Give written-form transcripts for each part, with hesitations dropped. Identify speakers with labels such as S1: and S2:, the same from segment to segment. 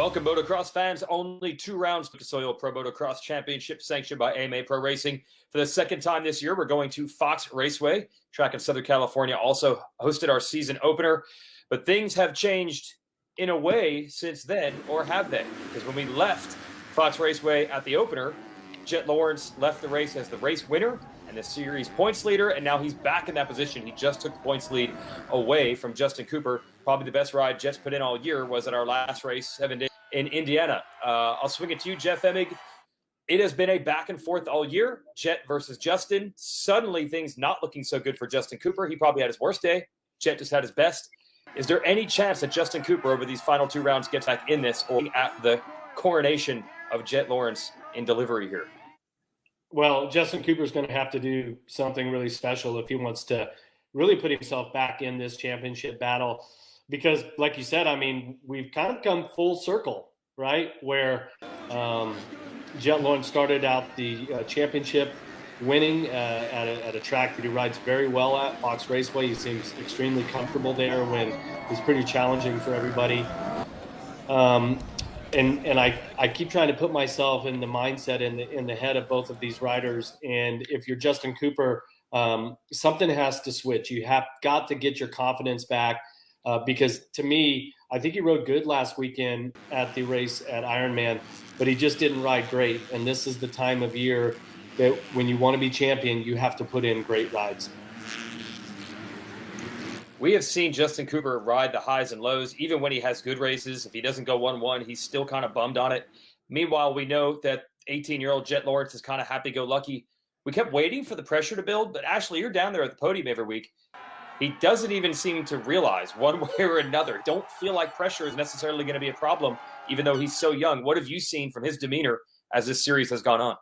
S1: Welcome, motocross fans. Only 2 rounds to Soil Pro Motocross Championship, sanctioned by AMA Pro Racing. For the second time this year, we're going to Fox Raceway, track in Southern California. Also hosted our season opener. But things have changed in a way since then, or have they? Because when we left Fox Raceway at the opener, Jett Lawrence left the race as the race winner and the series points leader, and now he's back in that position. He just took the points lead away from Justin Cooper. Probably the best ride Jett's put in all year was at our last race, 7 days in Indiana. I'll swing it to you, Jeff Emig. It has been a back and forth all year, Jett versus Justin. Suddenly things not looking so good for Justin Cooper. He probably had his worst day. Jett just had his best. Is there any chance that Justin Cooper over these final 2 rounds gets back in this, or at the coronation of Jett Lawrence in delivery here?
S2: Well, Justin Cooper's going to have to do something really special if he wants to really put himself back in this championship battle. Because, like you said, I mean, we've kind of come full circle, right? Where Jett Lawrence started out the championship winning at a track that he rides very well at, Fox Raceway. He seems extremely comfortable there when it's pretty challenging for everybody. And I keep trying to put myself in the mindset in the head of both of these riders. And if you're Justin Cooper, something has to switch. You have got to get your confidence back. Because to me, I think he rode good last weekend at the race at Ironman, but he just didn't ride great. And this is the time of year that when you want to be champion, you have to put in great rides.
S1: We have seen Justin Cooper ride the highs and lows, even when he has good races. If he doesn't go 1-1, he's still kind of bummed on it. Meanwhile, we know that 18-year-old Jett Lawrence is kind of happy-go-lucky. We kept waiting for the pressure to build, but Ashley, you're down there at the podium every week. He doesn't even seem to realize one way or another. Don't feel like pressure is necessarily going to be a problem, even though he's so young. What have you seen from his demeanor as this series has gone on?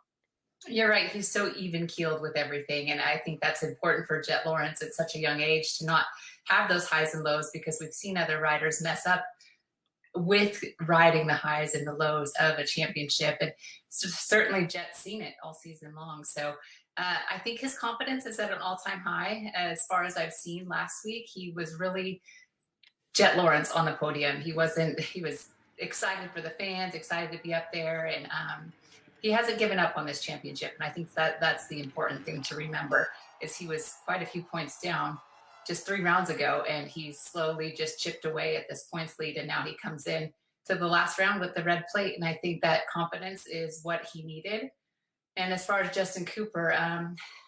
S3: You're right. He's so even-keeled with everything, and I think that's important for Jett Lawrence at such a young age to not have those highs and lows, because we've seen other riders mess up with riding the highs and the lows of a championship, and certainly Jett's seen it all season long. So I think his confidence is at an all-time high. As far as I've seen last week, he was really Jett Lawrence on the podium. He was excited for the fans, excited to be up there, and he hasn't given up on this championship. And I think that's the important thing to remember, is he was quite a few points down just 3 rounds ago, and he slowly just chipped away at this points lead, and now he comes in to the last round with the red plate, and I think that confidence is what he needed. And as far as Justin Cooper,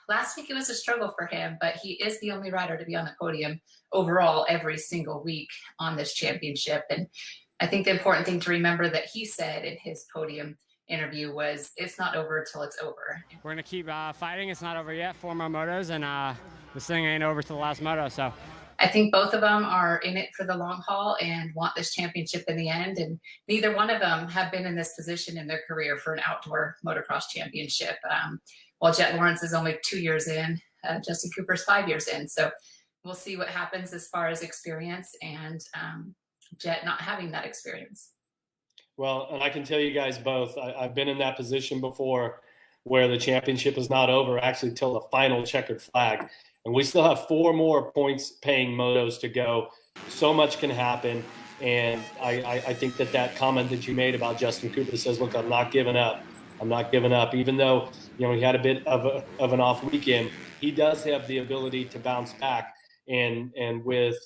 S3: last week it was a struggle for him, but he is the only rider to be on the podium overall every single week on this championship. And I think the important thing to remember that he said in his podium interview was, it's not over till it's over.
S4: We're going to keep fighting. It's not over yet. 4 more motos, and this thing ain't over till the last moto. So
S3: I think both of them are in it for the long haul and want this championship in the end. And neither one of them have been in this position in their career for an outdoor motocross championship. While Jett Lawrence is only 2 years in, Justin Cooper's 5 years in. So we'll see what happens as far as experience and Jett not having that experience.
S2: Well, and I can tell you guys both, I've been in that position before where the championship is not over actually till the final checkered flag. And we still have 4 more points paying motos to go. So much can happen. And I think that comment that you made about Justin Cooper says, look, I'm not giving up. I'm not giving up. Even though, he had a bit of an off weekend, he does have the ability to bounce back. And with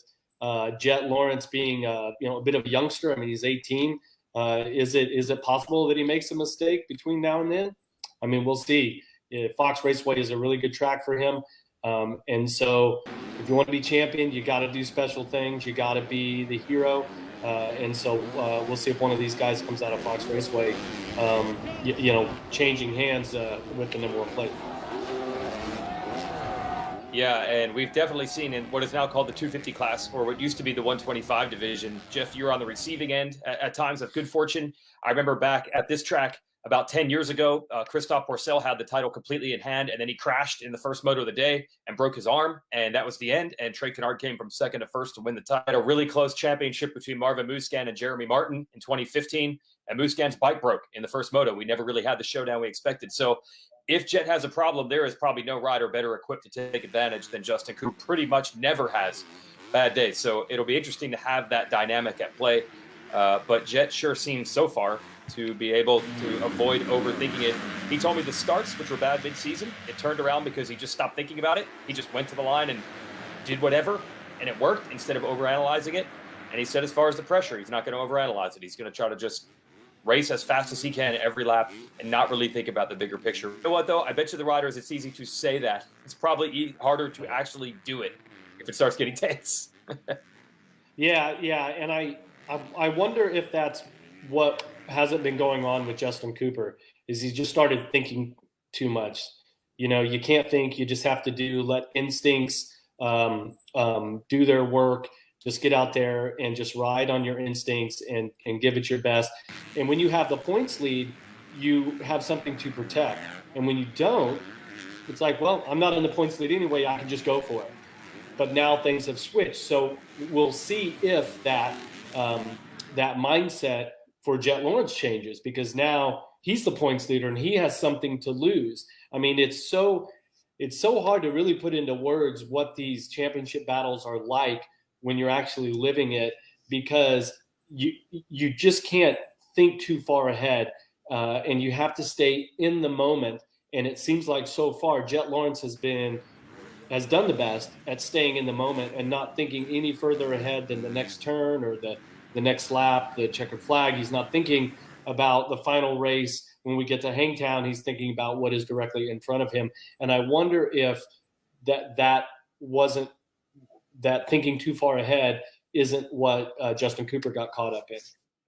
S2: Jett Lawrence being, a bit of a youngster, I mean, he's 18. Is it possible that he makes a mistake between now and then? I mean, we'll see. Fox Raceway is a really good track for him. And so if you want to be champion, you got to do special things. You got to be the hero. And so we'll see if one of these guys comes out of Fox Raceway, changing hands with the number 1 plate.
S1: Yeah, and we've definitely seen in what is now called the 250 class, or what used to be the 125 division. Jeff, you're on the receiving end at times of good fortune. I remember back at this track about 10 years ago, Christophe Pourcel had the title completely in hand, and then he crashed in the first moto of the day and broke his arm, and that was the end. And Trey Canard came from second to first to win the title. A really close championship between Marvin Musquin and Jeremy Martin in 2015, and Musquin's bike broke in the first moto. We never really had the showdown we expected. So if Jett has a problem, there is probably no rider better equipped to take advantage than Justin, who pretty much never has bad days. So it'll be interesting to have that dynamic at play. But Jett sure seems so far to be able to avoid overthinking it. He told me the starts, which were bad mid-season, it turned around because he just stopped thinking about it. He just went to the line and did whatever, and it worked instead of overanalyzing it. And he said as far as the pressure, he's not going to overanalyze it. He's going to try to just race as fast as he can every lap and not really think about the bigger picture. You know what, though? I bet you the riders, it's easy to say that. It's probably harder to actually do it if it starts getting tense.
S2: Yeah. And I wonder if that's what hasn't been going on with Justin Cooper, is he just started thinking too much. You know, you can't think, you just have to let instincts do their work. Just get out there and just ride on your instincts and give it your best. And when you have the points lead, you have something to protect. And when you don't, it's like, well, I'm not in the points lead anyway, I can just go for it. But now things have switched. So we'll see if that mindset for Jett Lawrence changes, because now he's the points leader and he has something to lose. I mean, it's so hard to really put into words what these championship battles are like when you're actually living it, because you just can't think too far ahead, and you have to stay in the moment. And it seems like so far Jett Lawrence has done the best at staying in the moment and not thinking any further ahead than the next turn or the next lap, the checkered flag. He's not thinking about the final race. When we get to Hangtown, he's thinking about what is directly in front of him. And I wonder if that wasn't, that thinking too far ahead isn't what Justin Cooper got caught up in.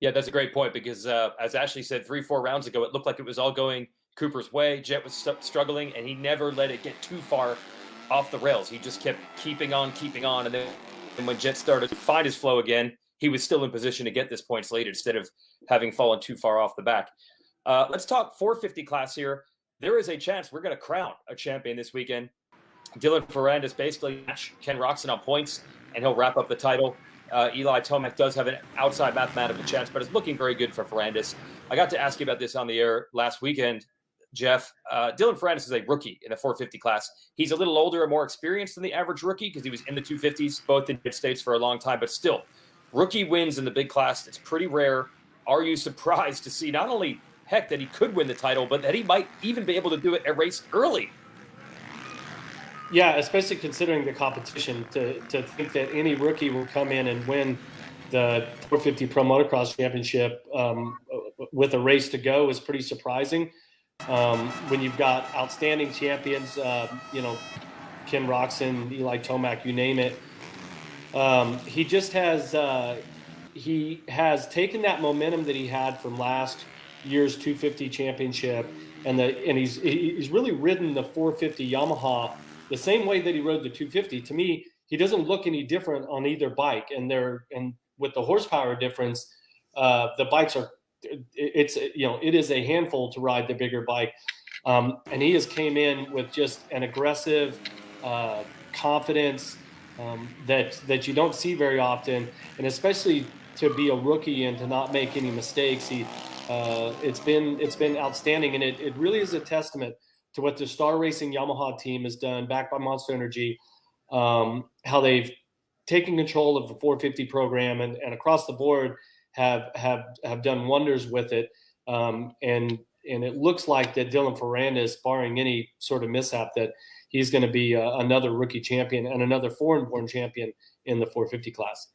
S1: Yeah, that's a great point, because as Ashley said 3-4 rounds ago, it looked like it was all going Cooper's way. Jett was struggling, and he never let it get too far off the rails. He just kept keeping on. And then when Jett started to find his flow again, he was still in position to get this points lead instead of having fallen too far off the back. Let's talk 450 class here. There is a chance we're going to crown a champion this weekend. Dylan Ferrandis basically match Ken Roczen on points, and he'll wrap up the title. Eli Tomac does have an outside mathematical chance, but it's looking very good for Ferrandis. I got to ask you about this on the air last weekend, Jeff. Dylan Ferrandis is a rookie in the 450 class. He's a little older and more experienced than the average rookie because he was in the 250s, both in the United States for a long time, but still, rookie wins in the big class. It's pretty rare. Are you surprised to see not only, heck, that he could win the title, but that he might even be able to do it a race early?
S2: Yeah, especially considering the competition, to think that any rookie will come in and win the 450 Pro Motocross Championship with a race to go is pretty surprising. When you've got outstanding champions, Ken Roczen, Eli Tomac, you name it. He just has taken that momentum that he had from last year's 250 championship, and he's really ridden the 450 Yamaha the same way that he rode the 250. To me, he doesn't look any different on either bike, and with the horsepower difference, the bikes are, it is a handful to ride the bigger bike, and he has came in with just an aggressive confidence that you don't see very often, and especially to be a rookie and to not make any mistakes. It's been outstanding, and it really is a testament to what the Star Racing Yamaha team has done, backed by Monster Energy, how they've taken control of the 450 program and across the board have done wonders with it. And it looks like that Dylan Ferrandis, barring any sort of mishap, that he's going to be another rookie champion and another foreign-born champion in the 450 class.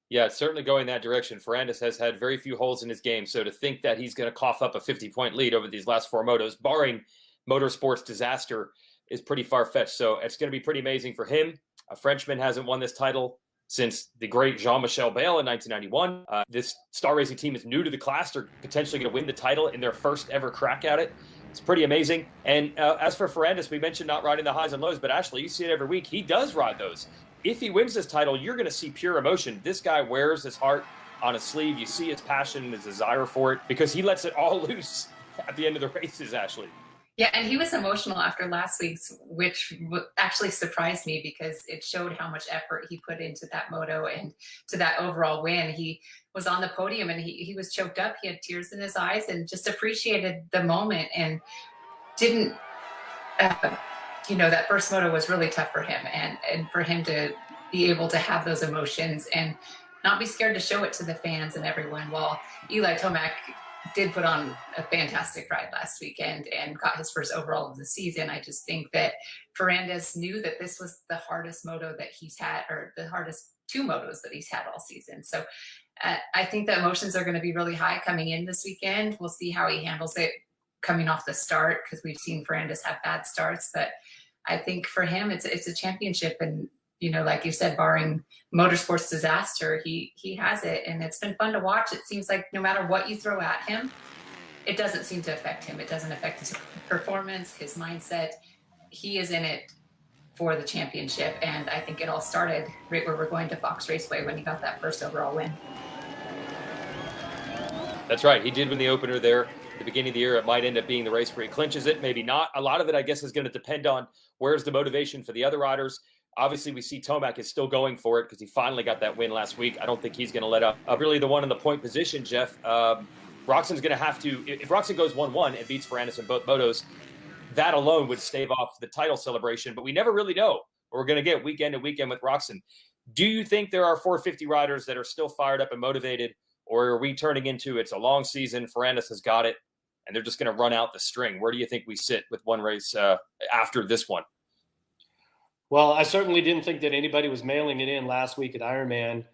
S1: Yeah, it's certainly going that direction. Ferrandis has had very few holes in his game, so to think that he's going to cough up a 50-point lead over these last four motos, barring Motorsports disaster, is pretty far-fetched. So it's going to be pretty amazing for him. A Frenchman hasn't won this title since the great Jean-Michel Bayle in 1991. This Star Racing team is new to the class. They're potentially going to win the title in their first ever crack at it. It's pretty amazing. And as for Ferrandis, we mentioned not riding the highs and lows, but Ashley, you see it every week. He does ride those. If he wins this title, you're going to see pure emotion. This guy wears his heart on his sleeve. You see his passion and his desire for it because he lets it all loose at the end of the races, Ashley.
S3: Yeah, and he was emotional after last week's, which actually surprised me because it showed how much effort he put into that moto and to that overall win. He was on the podium and he was choked up. He had tears in his eyes and just appreciated the moment and didn't that first moto was really tough for him, and for him to be able to have those emotions and not be scared to show it to the fans and everyone. While Eli Tomac did put on a fantastic ride last weekend and got his first overall of the season, I just think that Ferrandis knew that this was the hardest moto that he's had, or the hardest 2 motos that he's had all season. So I think the emotions are going to be really high coming in this weekend. We'll see how he handles it coming off the start, because we've seen Ferrandis have bad starts. But I think for him, it's a championship. And, you know, like you said, barring motorsports disaster, he has it. And it's been fun to watch. It seems like no matter what you throw at him, it doesn't seem to affect him. It doesn't affect his performance, his mindset. He is in it for the championship. And I think it all started right where we're going to Fox Raceway when he got that first overall win.
S1: That's right. He did win the opener there at the beginning of the year. It might end up being the race where he clinches it, maybe not. A lot of it, I guess, is going to depend on where's the motivation for the other riders. Obviously, we see Tomac is still going for it because he finally got that win last week. I don't think he's going to let up. Really, the one in the point position, Jeff, Roczen's going to have to, if Roczen goes 1-1 and beats Ferrandis in both motos, that alone would stave off the title celebration. But we never really know what we're going to get weekend to weekend with Roczen. Do you think there are 450 riders that are still fired up and motivated, or are we turning into it's a long season, Ferrandis has got it, and they're just going to run out the string? Where do you think we sit with one race after this one?
S2: Well, I certainly didn't think that anybody was mailing it in last week at Ironman.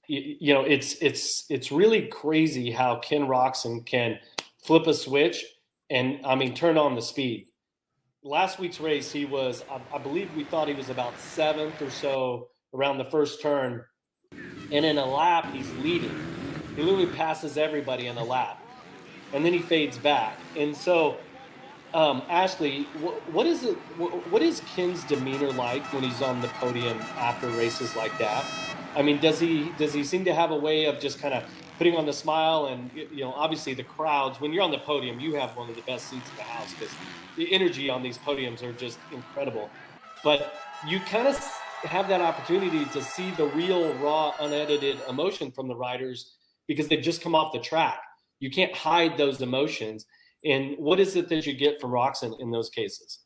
S2: You know, it's really crazy how Ken Roczen can flip a switch and, I mean, turn on the speed. Last week's race, he was, I believe we thought he was about 7th or so around the first turn. And in a lap, he's leading. He literally passes everybody in a lap. And then he fades back. And so, Ashley, what is Ken's demeanor like when he's on the podium after races like that? I mean, does he seem to have a way of just kind of putting on the smile? And, you know, obviously the crowds, when you're on the podium, you have one of the best seats in the house because the energy on these podiums are just incredible. But you kind of have that opportunity to see the real, raw, unedited emotion from the riders because they've just come off the track. You can't hide those emotions. And what is it that you get from Roczen in those cases?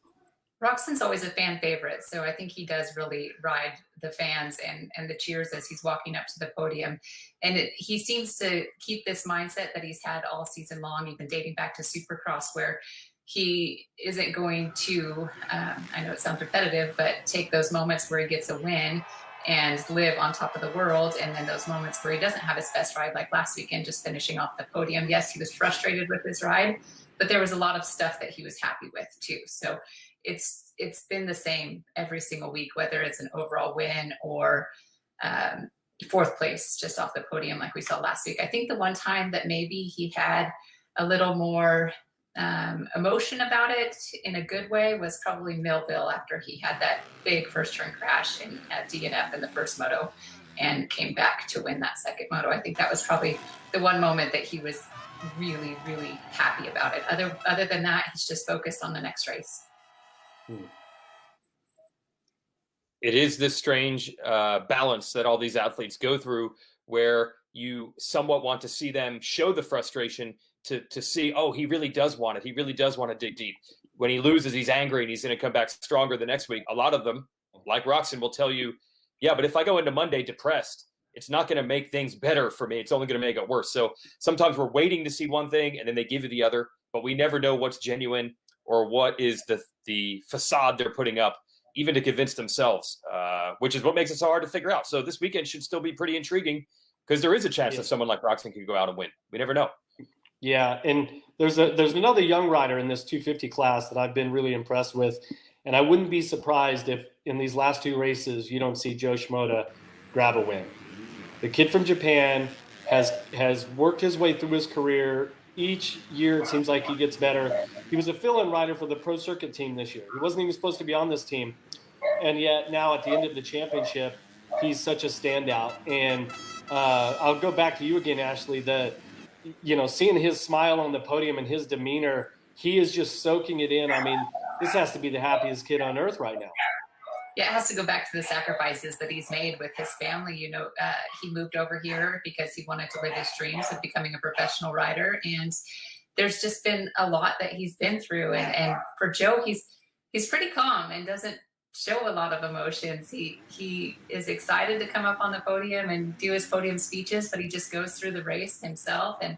S3: Roczen's always a fan favorite, so I think he does really ride the fans and the cheers as he's walking up to the podium. And he seems to keep this mindset that he's had all season long, even dating back to Supercross, where he isn't going to, I know it sounds repetitive, but take those moments where he gets a win and live on top of the world. And then those moments where he doesn't have his best ride, like last weekend, just finishing off the podium. Yes, he was frustrated with his ride, but there was a lot of stuff that he was happy with too. So it's been the same every single week, whether it's an overall win or 4th place just off the podium like we saw last week. I think the one time that maybe he had a little more emotion about it in a good way was probably Millville after he had that big first turn crash at DNF in the first moto and came back to win that second moto. I think that was probably the one moment that he was really, really happy about it. Other than that, he's just focused on the next race.
S1: It is this strange balance that all these athletes go through where you somewhat want to see them show the frustration to see, oh, he really does want it. He really does want to dig deep. When he loses, he's angry and he's going to come back stronger the next week. A lot of them, like Roczen, will tell you, yeah, but if I go into Monday depressed, it's not going to make things better for me. It's only going to make it worse. So sometimes we're waiting to see one thing and then they give you the other, but we never know what's genuine or what is the facade they're putting up, even to convince themselves, which is what makes it so hard to figure out. So this weekend should still be pretty intriguing because there is a chance that someone like Roczen could go out and win. We never know.
S2: Yeah, and there's another young rider in this 250 class that I've been really impressed with, and I wouldn't be surprised if in these last 2 races you don't see Joe Shimoda grab a win. The kid from Japan has worked his way through his career. Each year it seems like he gets better. He was a fill-in rider for the Pro Circuit team this year. He wasn't even supposed to be on this team, and yet now at the end of the championship, he's such a standout. And I'll go back to you again, Ashley. Seeing his smile on the podium and his demeanor, he is just soaking it in. I mean, this has to be the happiest kid on earth right now.
S3: Yeah, it has to go back to the sacrifices that he's made with his family. You know, he moved over here because he wanted to live his dreams of becoming a professional rider. And there's just been a lot that he's been through. And for Joe, he's pretty calm and doesn't show a lot of emotions. He is excited to come up on the podium and do his podium speeches, but he just goes through the race himself and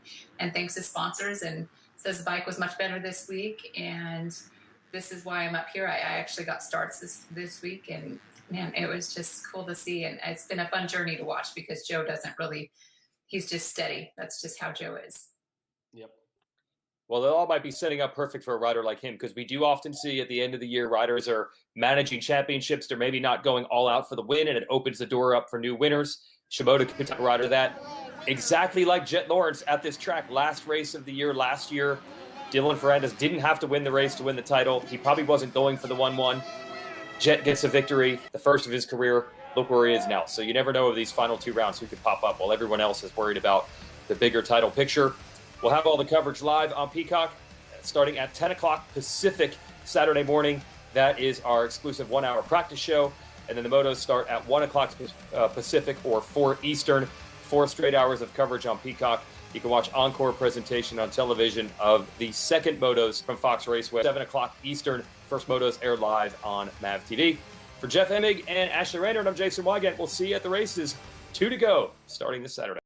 S3: thanks his sponsors and says the bike was much better this week, and this is why I'm up here. I actually got starts this week, and man, it was just cool to see, and it's been a fun journey to watch because Joe doesn't really, he's just steady. That's just how Joe is.
S2: Yep.
S1: Well, it all might be setting up perfect for a rider like him, because we do often see at the end of the year riders are managing championships. They're maybe not going all out for the win, and it opens the door up for new winners. Shimoda could be a rider that, exactly like Jett Lawrence at this track, last race of the year last year, Dylan Ferrandis didn't have to win the race to win the title. He probably wasn't going for the 1-1. Jett gets a victory, the first of his career. Look where he is now. So you never know of these final 2 rounds who could pop up while everyone else is worried about the bigger title picture. We'll have all the coverage live on Peacock starting at 10 o'clock Pacific Saturday morning. That is our exclusive 1-hour practice show. And then the motos start at 1 o'clock Pacific or 4 Eastern. 4 straight hours of coverage on Peacock. You can watch encore presentation on television of the second motos from Fox Raceway. 7 o'clock Eastern. First motos aired live on MAV TV. For Jeff Emig and Ashley Reynard, I'm Jason Weigandt. We'll see you at the races. 2 to go starting this Saturday.